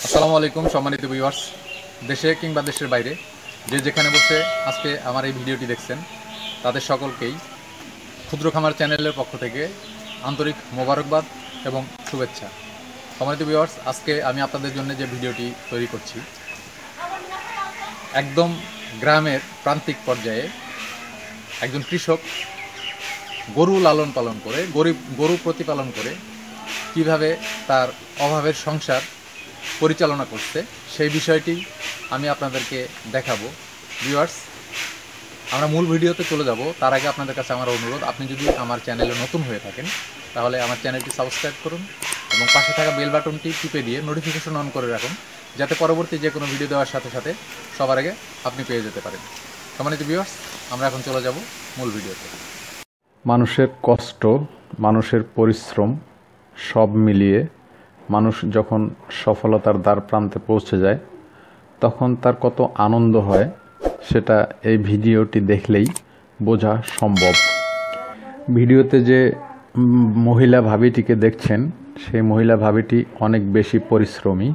আসসালামু আলাইকুম সম্মানিত ভিউয়ার্স, দেশে কিংবা দেশের বাইরে যে যেখানে বসে আজকে আমার এই ভিডিওটি দেখছেন তাদের সকলকেই ক্ষুদ্র খামার চ্যানেলের পক্ষ থেকে আন্তরিক মোবারকবাদ এবং শুভেচ্ছা। সম্মানিত ভিউয়ার্স, আজকে আমি আপনাদের জন্য যে ভিডিওটি তৈরি করছি একদম গ্রামের প্রান্তিক পর্যায়ে একজন কৃষক গরু লালন পালন করে গরু প্রতিপালন করে কিভাবে তার অভাবের সংসার পরিচালনা করছে সেই বিষয়টি আমি আপনাদেরকে দেখাবো। ভিউয়ার্স, আমরা মূল ভিডিওতে চলে যাব তার আগে আপনাদের কাছে আমার অনুরোধ, আপনি যদি আমার চ্যানেলে নতুন হয়ে থাকেন তাহলে আমার চ্যানেলটি সাবস্ক্রাইব করুন এবং পাশে থাকা বেল বাটনটি টিপে দিয়ে নোটিফিকেশন অন করে রাখুন, যাতে পরবর্তী যে কোনো ভিডিও দেওয়ার সাথে সাথে সবার আগে আপনি পেয়ে যেতে পারেন। সম্মানিত ভিউয়ার্স, আমরা এখন চলে যাব মূল ভিডিওতে। মানুষের কষ্ট, মানুষের পরিশ্রম সব মিলিয়ে মানুষ যখন সফলতার দ্বার প্রান্তে পৌঁছে যায় তখন তার কত আনন্দ হয় সেটা এই ভিডিওটি দেখলেই বোঝা সম্ভব। ভিডিওতে যে মহিলা ভাবিটিকে দেখছেন সেই মহিলা ভাবিটি অনেক বেশি পরিশ্রমী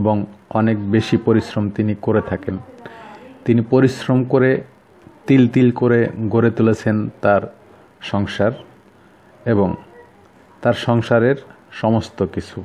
এবং অনেক বেশি পরিশ্রম তিনি করে থাকেন। তিনি পরিশ্রম করে তিল তিল করে গড়ে তুলেছেন তার সংসার এবং তার সংসারের সমস্ত কিছু।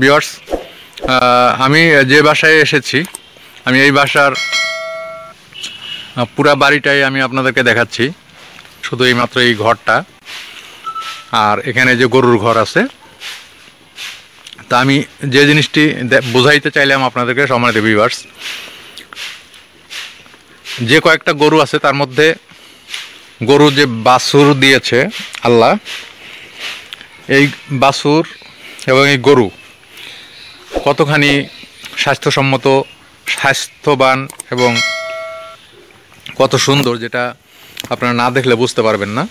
ভিউয়ার্স, আমি যে বাসায় এসেছি আমি এই বাসার পুরা বাড়িটাই আমি আপনাদেরকে দেখাচ্ছি, শুধু এই মাত্র এই ঘরটা আর এখানে যে গরুর ঘর আছে। তা আমি যে জিনিসটি বোঝাইতে চাইলাম আপনাদেরকে, সম্মানিত ভিউয়ার্স, যে কয়েকটা গরু আছে তার মধ্যে গরু যে বাছুর দিয়েছে আল্লাহ, এই বাছুর এবং এই গরু কতখানি স্বাস্থ্যসম্মত, স্বাস্থ্যবান এবং কত সুন্দর, যেটা আপনারা না দেখলে বুঝতে পারবেন না।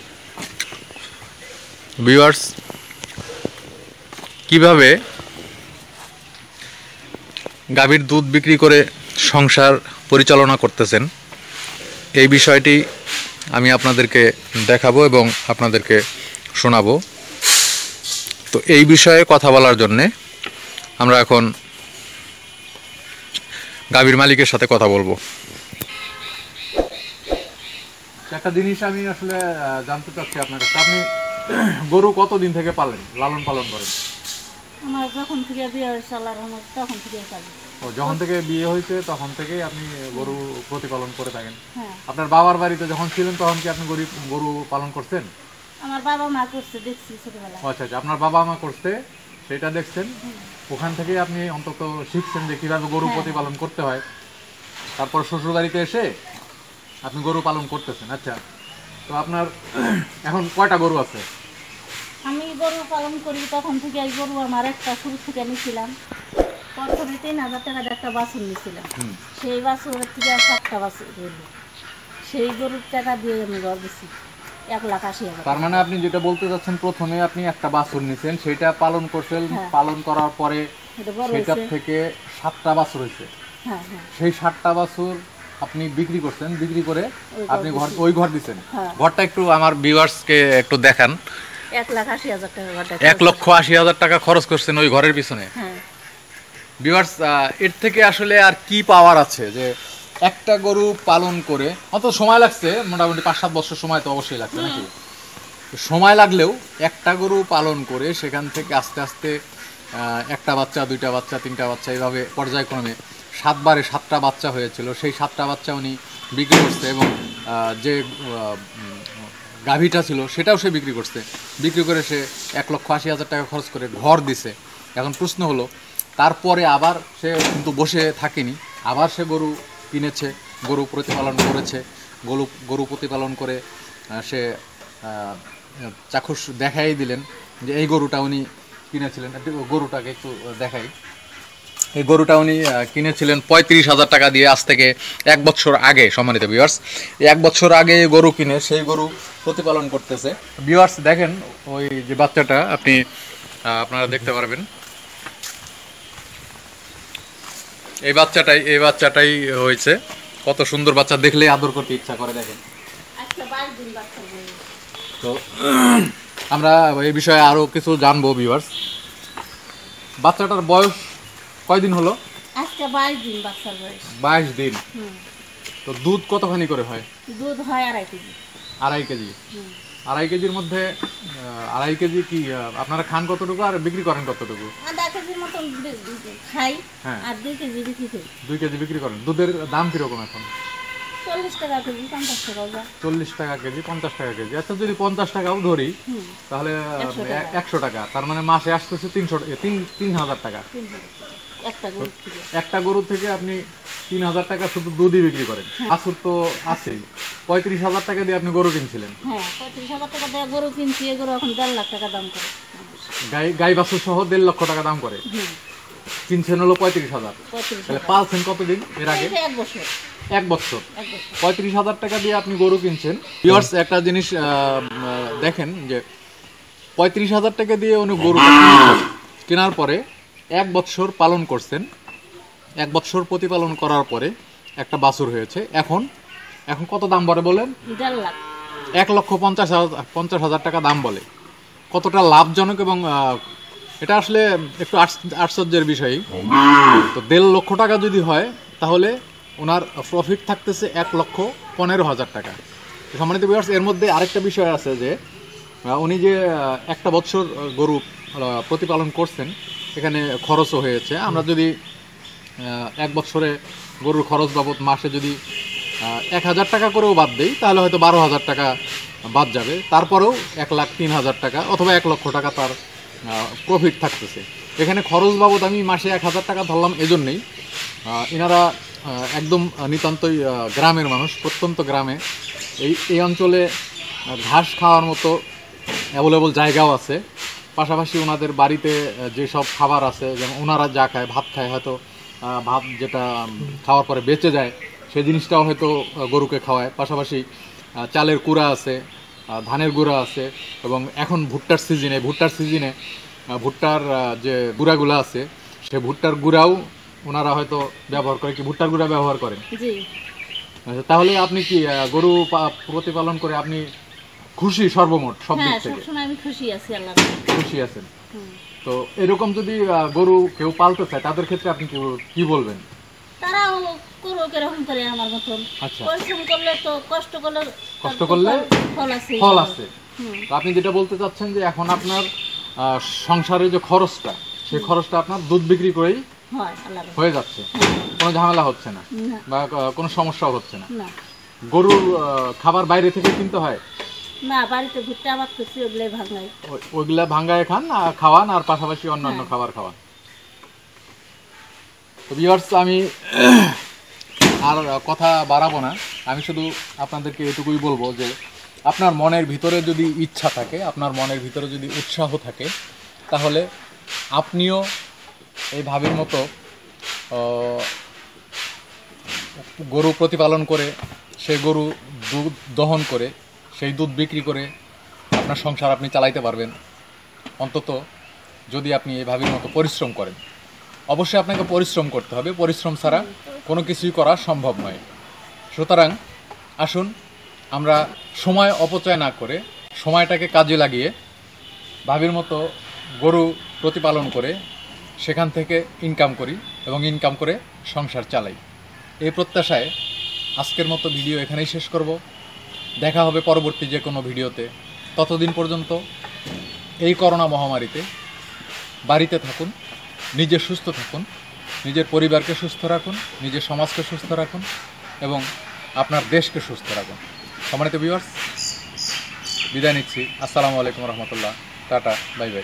ভিউয়ার্স, কিভাবে গাভীর দুধ বিক্রি করে সংসার পরিচালনা করতেছেন এই বিষয়টি আমি আপনাদেরকে দেখাবো এবং আপনাদেরকে শোনাবো। তো এই বিষয়ে কথা বলার জন্যে আমরা এখন গাভীর মালিকের সাথে কথা বলবো। একটা জিনিস আমি আসলে জানতে চাচ্ছি আপনার কাছে, আপনি গরু কতদিন থেকে লালন পালন করেন? আমার যখন থেকে বিয়ে হয়েছে তখন থেকে পালি। ও, যখন থেকে বিয়ে হয়েছে তখন থেকেই আপনি গরু প্রতিপালন করে থাকেন? হ্যাঁ। আপনার বাবার বাড়িতে যখন ছিলেন তখন কি আপনি গরু পালন করছেন? আমার বাবা মা করছে, দেখছি ছোটবেলায়। আচ্ছা আচ্ছা, আপনার বাবা মা করছে সেটা দেখছেন, ওখান থেকেই আপনি অন্তত শিখছেন যে কিভাবে গরু প্রতিপালন করতে হয়। তারপর শ্বশুর বাড়িতে এসে আপনি গরু পালন করতেছেন। আচ্ছা, তো আপনার এখন কয়টা গরু আছে? আমি গরু পালন করি তখন থেকে। এই গরু আমার একটা শুরু থেকে নিয়েছিলাম, প্রথমে 3,000 টাকার একটা বাছুর নিয়েছিলাম। সেই বাছুরের থেকে 7টা বাছুর হলো, সেই গরুর টাকা দিয়ে আমি ঘর দিচ্ছি 1,80,000। তার মানে আপনি যেটা বলতে চাচ্ছেন, প্রথমে আপনি একটা বাছুর নিছেন, সেটা পালন করছেন, পালন করার পরে সেটা থেকে 7টা বাছুর হয়েছে। হ্যাঁ হ্যাঁ, সেই 7টা বাছুর আপনি বিক্রি করছেন, বিক্রি করে আপনি ওই ঘর দিচ্ছেন। ঘরটা একটু আমার ভিউয়ার্সকে একটু দেখান। 1,80,000 টাকা ঘরটা, 1,80,000 টাকা খরচ করছেন ওই ঘরের পিছনে। হ্যাঁ। ভিউয়ার্স, এর থেকে আসলে আর কি পাওয়ার আছে যে একটা গরু পালন করে? অত সময় লাগছে, মোটামুটি 5-7 বছর সময় তো অবশ্যই লাগছে নাকি? সময় লাগলেও একটা গরু পালন করে সেখান থেকে আস্তে আস্তে একটা বাচ্চা, 2টা বাচ্চা, 3টা বাচ্চা, এইভাবে পর্যায়ক্রমে 7বারে 7টা বাচ্চা হয়েছিল। সেই 7টা বাচ্চা উনি বিক্রি করছে এবং যে গাভীটা ছিল সেটাও সে বিক্রি করছে। বিক্রি করে সে 1,80,000 টাকা খরচ করে ঘর দিছে। এখন প্রশ্ন হলো, তারপরে আবার সে কিন্তু বসে থাকেনি, আবার সে গরু কিনেছে, গরু প্রতিপালন করেছে। গরু প্রতিপালন করে সে চাক্ষুষ দেখাই দিলেন যে এই গরুটা উনি কিনেছিলেন। গরুটাকে একটু দেখাই। এই গরুটা উনি কিনেছিলেন 35,000 টাকা দিয়ে, আজ থেকে 1 বছর আগে। সম্মানিত ভিউয়ার্স, 1 বছর আগে গরু কিনে সেই গরু প্রতিপালন করতেছে। ভিউয়ার্স দেখেন, ওই যে বাচ্চাটা আপনারা দেখতে পারবেন, এই বাচ্চাটাই হয়েছে। কত সুন্দর বাচ্চা, দেখলেই আদর করতে ইচ্ছা করে। দেখেন, তো আমরা এই বিষয়ে আরো কিছু জানবো। ভিউয়ার্স, বাচ্চাটার বয়স কয়দিন হলো? আজকে 22 দিন বাচ্চার বয়স। 22 দিন। তো দুধ কতখানি করে হয়? দুধ হয় 2.5 কেজি। 2.5 কেজি। 2.5 কেজির মধ্যে 2.5 কেজি কি আপনারা খান কতটুকু আর বিক্রি করেন কতটুকু? 1/2 কেজির মতন খাই, আর 2 কেজি বিক্রি করি। 2 কেজি বিক্রি করেন। দুধের দাম কিরকম এখন? 40 টাকা কেজি, 50 টাকা। 40 টাকা কেজি, 50 টাকা কেজি। আচ্ছা, যদি 50 টাকাও ধরি তাহলে 100 টাকা, তার মানে মাসে আসতেছে 3,000 টাকা। একটা গরু থেকে আপনি 3,000 টাকা শুধু দুধই বিক্রি করেন। বাছুর তো আছেই। 35,000 টাকা দিয়ে আপনি গরু কিনছিলেন। হ্যাঁ, 35,000 টাকা দিয়ে গরু কিনছি। এই গরু এখন 1.5 লাখ টাকা দাম করে। গাই বাছুর সহ 1.5 লক্ষ টাকা দাম করে। কিনছেন হলো 35,000। তাহলে পালছেন কতদিন এর আগে? 1 বছর। 1 বছর। 35,000 টাকা দিয়ে আপনি গরু কিনছেন। ভিউয়ার্স, একটা জিনিস দেখেন যে 35,000 টাকা দিয়ে উনি গরু কেনার পরে 1 বছর পালন করছেন। 1 বছর প্রতিপালন করার পরে একটা বাছুর হয়েছে। এখন কত দাম বলে বলেন? 1.5 লাখ। 1,50,000 টাকা দাম বলে। কতটা লাভজনক, এবং এটা আসলে একটু আশ্চর্যের বিষয়। তো 1.5 লক্ষ টাকা যদি হয় তাহলে ওনার প্রফিট থাকতেছে 1,15,000 টাকা। সম্মানিত ভিউয়ার্স, এর মধ্যে আরেকটা বিষয় আছে যে উনি যে 1 বছর গরু প্রতিপালন করছেন, এখানে খরচও হয়েছে। আমরা যদি 1 বছরে গরুর খরচ বাবদ মাসে যদি 1,000 টাকা করেও বাদ দেই তাহলে হয়তো 12,000 টাকা বাদ যাবে। তারপরেও 1,03,000 টাকা অথবা 1 লক্ষ টাকা তার প্রফিট থাকতেছে। এখানে খরচ বাবদ আমি মাসে 1,000 টাকা ধরলাম এজন্যই, এনারা একদম নিতান্তই গ্রামের মানুষ, প্রত্যন্ত গ্রামে। এই অঞ্চলে ঘাস খাওয়ার মতো অ্যাভেলেবল জায়গাও আছে। পাশাপাশি ওনাদের বাড়িতে যেসব খাবার আছে, যেমন ওনারা যা খায়, ভাত খায়, হয়তো ভাত যেটা খাওয়ার পরে বেঁচে যায় সেই জিনিসটাও হয়তো গরুকে খাওয়ায়। পাশাপাশি চালের কুড়া আছে, ধানের গুঁড়া আছে, এবং এখন ভুট্টার সিজনে ভুট্টার যে গুঁড়াগুলো আছে সেই ভুট্টার গুঁড়াও ওনারা হয়তো ব্যবহার করে। কি ভুট্টার গুঁড়া ব্যবহার করেন? জি। আচ্ছা, তাহলে আপনি কি গরু প্রতিপালন করে আপনি খুশি সর্বমোট সব দিক থেকে? হ্যাঁ, সবসময় আমি খুশি আছি, আল্লাহর খুশি আছেন। তো এরকম যদি গরু কেউ পালতে চায় তাদের ক্ষেত্রে আপনি কি বলবেন? তারাও করুক এরকম করে আমার মতন। আচ্ছা, পরিশ্রম করলে তো, কষ্ট করলে ফল আছে। তো আপনি যেটা বলতে চাচ্ছেন যে এখন আপনার সংসারের যে খরচটা, সেই খরচটা আপনার দুধ বিক্রি করেই হয়ে যাচ্ছে, কোনো ঝামেলা হচ্ছে না বা কোনো সমস্যাও হচ্ছে না। গরুর খাবার বাইরে থেকে কিনতে হয় না, বাড়িতে ভুট্টা আবাদ করছি, ওইগুলা ভাঙ্গায় খাওয়ান আর পাশাপাশি অন্যান্য খাবার খাওয়ান। তো ভিউয়ার্স, আমি আর কথা বাড়াবো না। আমি শুধু আপনাদেরকে এটুকুই বলবো যে আপনার মনের ভিতরে যদি ইচ্ছা থাকে, আপনার মনের ভিতরে যদি উৎসাহ থাকে, তাহলে আপনিও এই ভাবের মতো গরু প্রতিপালন করে, সেই গরু দুধ দহন করে, সেই দুধ বিক্রি করে আপনার সংসার আপনি চালাইতে পারবেন, অন্তত যদি আপনি এই ভাবের মতো পরিশ্রম করেন। অবশ্যই আপনাকে পরিশ্রম করতে হবে, পরিশ্রম ছাড়া কোনো কিছুই করা সম্ভব নয়। সুতরাং আসুন আমরা সময় অপচয় না করে সময়টাকে কাজে লাগিয়ে ভাবির মতো গরু প্রতিপালন করে সেখান থেকে ইনকাম করি এবং ইনকাম করে সংসার চালাই। এই প্রত্যাশায় আজকের মতো ভিডিও এখানেই শেষ করব। দেখা হবে পরবর্তী যে কোনো ভিডিওতে। ততদিন পর্যন্ত এই করোনা মহামারীতে বাড়িতে থাকুন, নিজে সুস্থ থাকুন, নিজের পরিবারকে সুস্থ রাখুন, নিজের সমাজকে সুস্থ রাখুন এবং আপনার দেশকে সুস্থ রাখুন। সম্মানিত ভিউয়ার্স, বিদায় নিচ্ছি। আসসালামু আলাইকুম রহমতুল্লাহ। Tata, bye bye.